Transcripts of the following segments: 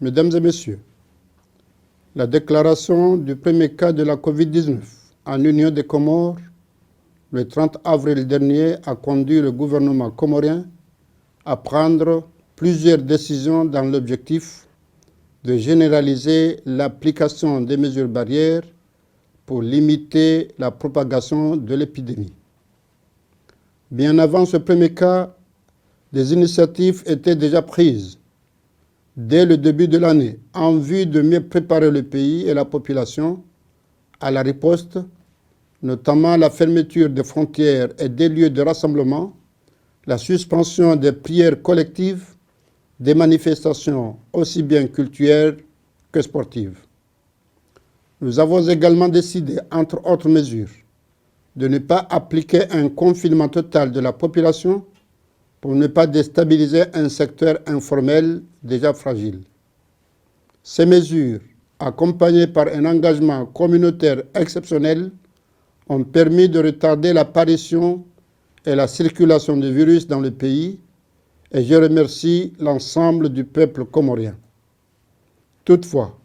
Mesdames et messieurs, la déclaration du premier cas de la Covid-19 en Union des Comores le 30 avril dernier a conduit le gouvernement comorien à prendre plusieurs décisions dans l'objectif de généraliser l'application des mesures barrières pour limiter la propagation de l'épidémie. Bien avant ce premier cas, des initiatives étaient déjà prises dès le début de l'année en vue de mieux préparer le pays et la population à la riposte, notamment la fermeture des frontières et des lieux de rassemblement, la suspension des prières collectives, des manifestations aussi bien culturelles que sportives. Nous avons également décidé, entre autres mesures, de ne pas appliquer un confinement total de la population pour ne pas déstabiliser un secteur informel déjà fragile. Ces mesures, accompagnées par un engagement communautaire exceptionnel, ont permis de retarder l'apparition et la circulation du virus dans le pays, et je remercie l'ensemble du peuple comorien. Toutefois,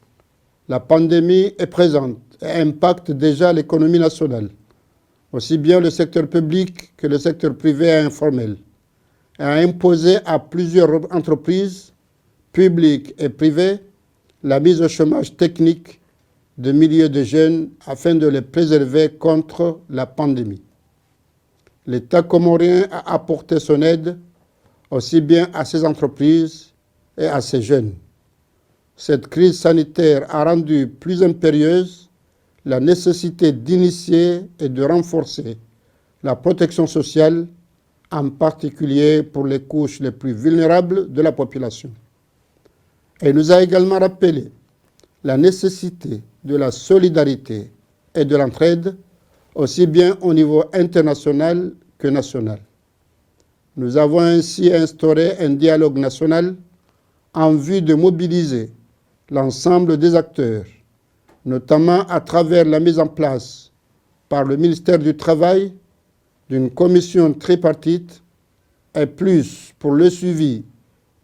la pandémie est présente et impacte déjà l'économie nationale, aussi bien le secteur public que le secteur privé et informel, et a imposé à plusieurs entreprises, publiques et privées, la mise au chômage technique de milliers de jeunes afin de les préserver contre la pandémie. L'État comorien a apporté son aide aussi bien à ces entreprises et à ces jeunes. Cette crise sanitaire a rendu plus impérieuse la nécessité d'initier et de renforcer la protection sociale, en particulier pour les couches les plus vulnérables de la population. Elle nous a également rappelé la nécessité de la solidarité et de l'entraide, aussi bien au niveau international que national. Nous avons ainsi instauré un dialogue national en vue de mobiliser l'ensemble des acteurs, notamment à travers la mise en place par le ministère du Travail d'une commission tripartite et plus pour le suivi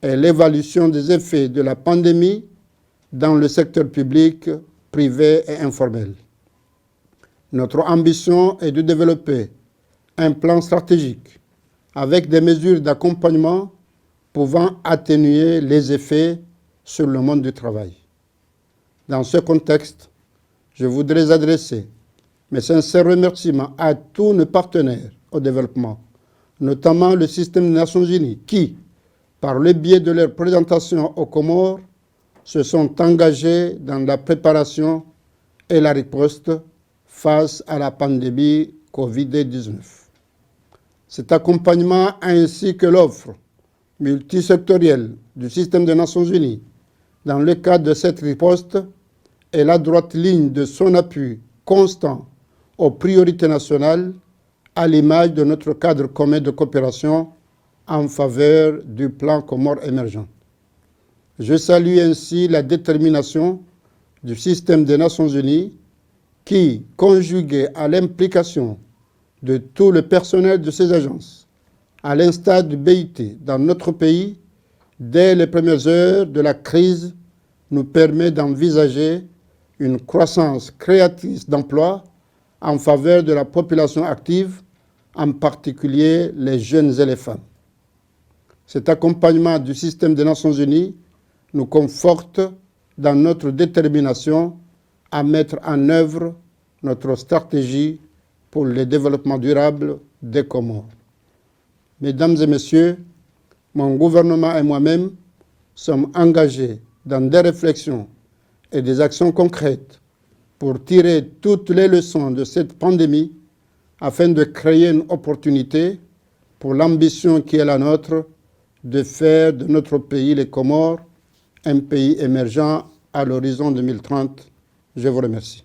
et l'évaluation des effets de la pandémie dans le secteur public, privé et informel. Notre ambition est de développer un plan stratégique avec des mesures d'accompagnement pouvant atténuer les effets sur le monde du travail. Dans ce contexte, je voudrais adresser mes sincères remerciements à tous nos partenaires au développement, notamment le système des Nations Unies, qui, par le biais de leur présentation aux Comores, se sont engagés dans la préparation et la riposte face à la pandémie Covid-19. Cet accompagnement ainsi que l'offre multisectorielle du système des Nations Unies dans le cadre de cette riposte est la droite ligne de son appui constant aux priorités nationales à l'image de notre cadre commun de coopération en faveur du plan Comores émergent. Je salue ainsi la détermination du système des Nations Unies qui, conjuguée à l'implication de tout le personnel de ces agences, à l'instar du BIT dans notre pays, dès les premières heures de la crise, nous permet d'envisager une croissance créatrice d'emplois en faveur de la population active, en particulier les jeunes et les femmes. Cet accompagnement du système des Nations Unies nous conforte dans notre détermination à mettre en œuvre notre stratégie pour le développement durable des Comores. Mesdames et messieurs, mon gouvernement et moi-même sommes engagés dans des réflexions et des actions concrètes pour tirer toutes les leçons de cette pandémie afin de créer une opportunité pour l'ambition qui est la nôtre de faire de notre pays, les Comores, un pays émergent à l'horizon 2030. Je vous remercie.